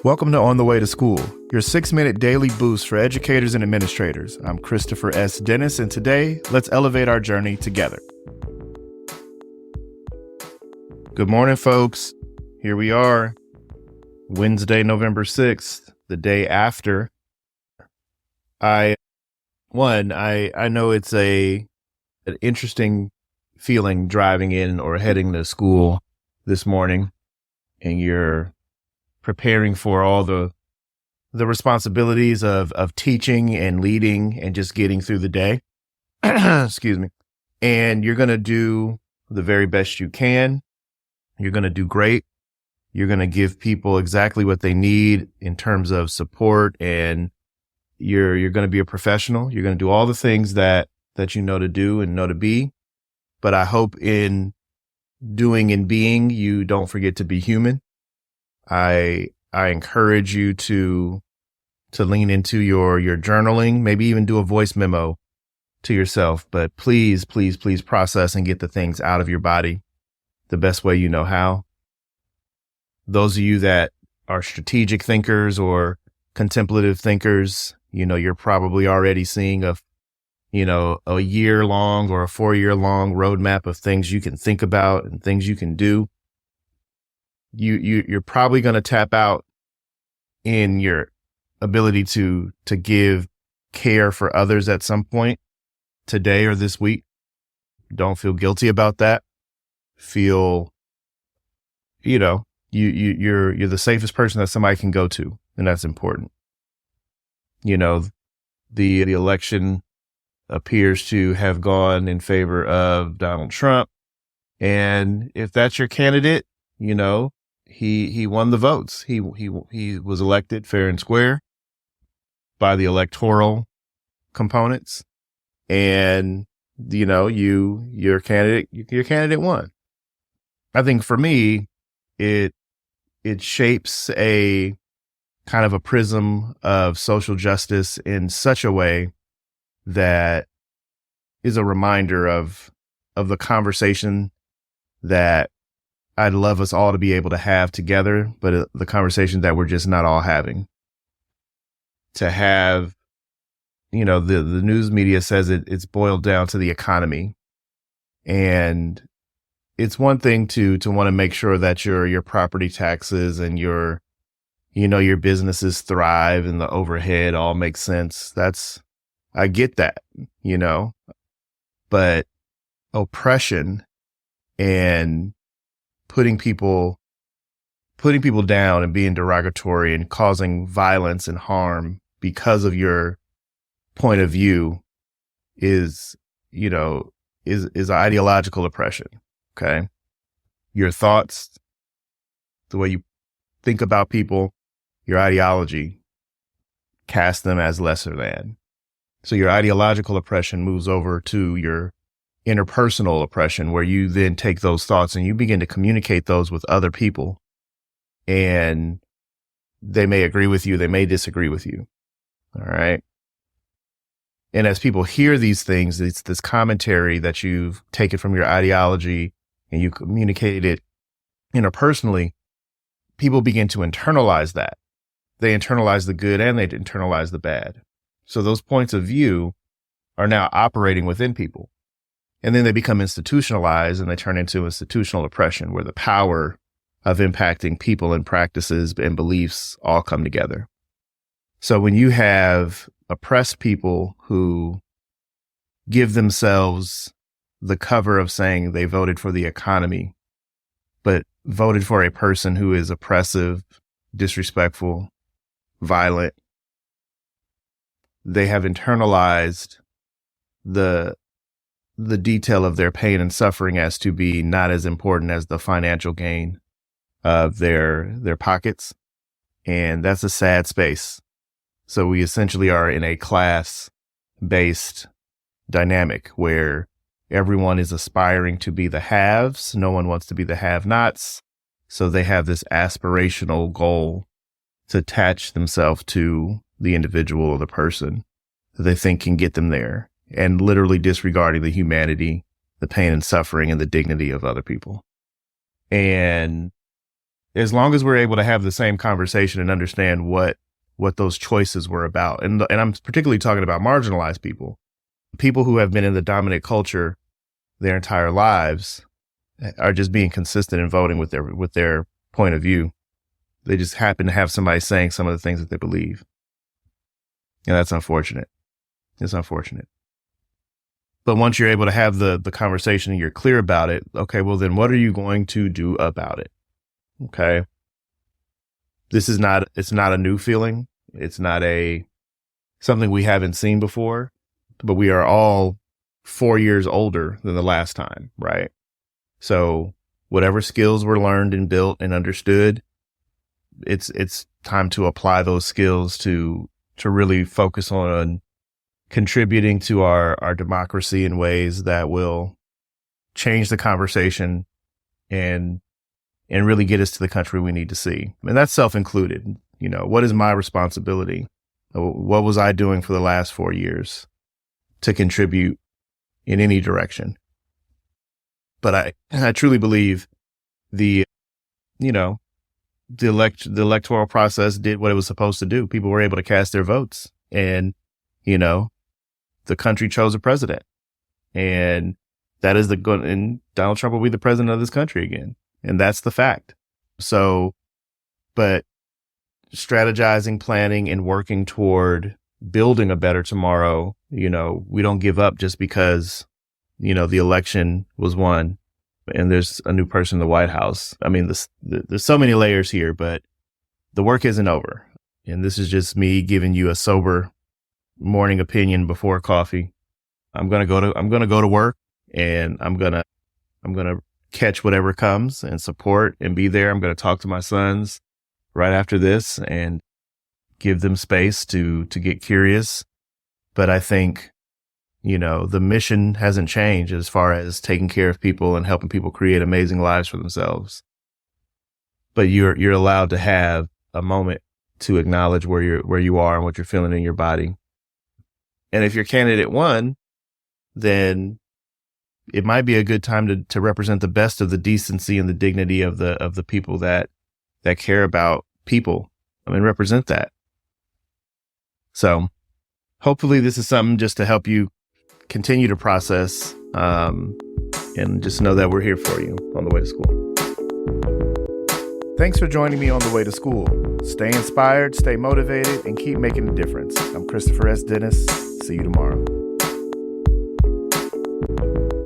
Welcome to On the Way to School, your 6-minute daily boost for educators and administrators. I'm Christopher S. Dennis, and today, let's elevate our journey together. Good morning, folks. Here we are, Wednesday, November 6th, the day after. I know it's an interesting feeling driving in or heading to school this morning, and you're preparing for all the responsibilities of teaching and leading and just getting through the day. Excuse me. And you're going to do the very best you can. You're going to do great. You're going to give people exactly what they need in terms of support, and you're going to be a professional. You're going to do all the things that you know to do and know to be. But I hope in doing and being, you don't forget to be human. I encourage you to lean into your journaling, maybe even do a voice memo to yourself, but please process and get the things out of your body the best way you know how. Those of you that are strategic thinkers or contemplative thinkers, you're probably already seeing a year-long or a 4-year-long roadmap of things you can think about and things you can do. You're probably going to tap out in your ability to give care for others at some point today or this week. Don't feel guilty about that. Feel, you're the safest person that somebody can go to, and that's important. The election appears to have gone in favor of Donald Trump, and if that's your candidate, he won the votes. He was elected fair and square by the electoral components, and your candidate won. I think for me, it shapes a kind of a prism of social justice in such a way that is a reminder of the conversation that I'd love us all to be able to have together, but the conversation that we're just not all having. To have, the news media says it's boiled down to the economy. And it's one thing to want to make sure that your property taxes and your businesses thrive and the overhead all makes sense. I get that, but oppression and putting people down and being derogatory and causing violence and harm because of your point of view is ideological oppression. Okay. Your thoughts, the way you think about people, your ideology, cast them as lesser than. So your ideological oppression moves over to your interpersonal oppression, where you then take those thoughts and you begin to communicate those with other people, and they may agree with you, they may disagree with you. All right. And as people hear these things, it's this commentary that you've taken from your ideology and you communicate it interpersonally. People begin to internalize that. They internalize the good and they internalize the bad. So those points of view are now operating within people. And then they become institutionalized and they turn into institutional oppression, where the power of impacting people and practices and beliefs all come together. So when you have oppressed people who give themselves the cover of saying they voted for the economy, but voted for a person who is oppressive, disrespectful, violent, they have internalized the detail of their pain and suffering as to be not as important as the financial gain of their pockets. And that's a sad space. So we essentially are in a class-based dynamic where everyone is aspiring to be the haves. No one wants to be the have-nots. So they have this aspirational goal to attach themselves to the individual or the person that they think can get them there, and literally disregarding the humanity, the pain and suffering, and the dignity of other people. And as long as we're able to have the same conversation and understand what those choices were about. And I'm particularly talking about marginalized people who have been in the dominant culture their entire lives are just being consistent in voting with their point of view. They just happen to have somebody saying some of the things that they believe. And that's unfortunate. It's unfortunate. But once you're able to have the conversation and you're clear about it, okay, well then what are you going to do about it? Okay. It's not a new feeling. It's not something we haven't seen before, but we are all 4 years older than the last time, right? So whatever skills were learned and built and understood, it's time to apply those skills to really focus on contributing to our democracy in ways that will change the conversation and really get us to the country we need to see. And that's self-included. You know, what is my responsibility? What was I doing for the last 4 years to contribute in any direction? But I truly believe the electoral process did what it was supposed to do. People were able to cast their votes, and, the country chose a president, and and Donald Trump will be the president of this country again. And that's the fact. So, but strategizing, planning, and working toward building a better tomorrow, we don't give up just because, the election was won and there's a new person in the White House. I mean, there's so many layers here, but the work isn't over. And this is just me giving you a sober morning opinion before coffee. I'm going to go to work, and I'm going to catch whatever comes and support and be there. I'm going to talk to my sons right after this and give them space to get curious. But I think, the mission hasn't changed as far as taking care of people and helping people create amazing lives for themselves. But you're allowed to have a moment to acknowledge where you are and what you're feeling in your body. And if your candidate won, then it might be a good time to represent the best of the decency and the dignity of the people that care about people. I mean, represent that. So hopefully this is something just to help you continue to process, and just know that we're here for you on the way to school. Thanks for joining me on the way to school. Stay inspired, stay motivated, and keep making a difference. I'm Christopher S. Dennis. See you tomorrow.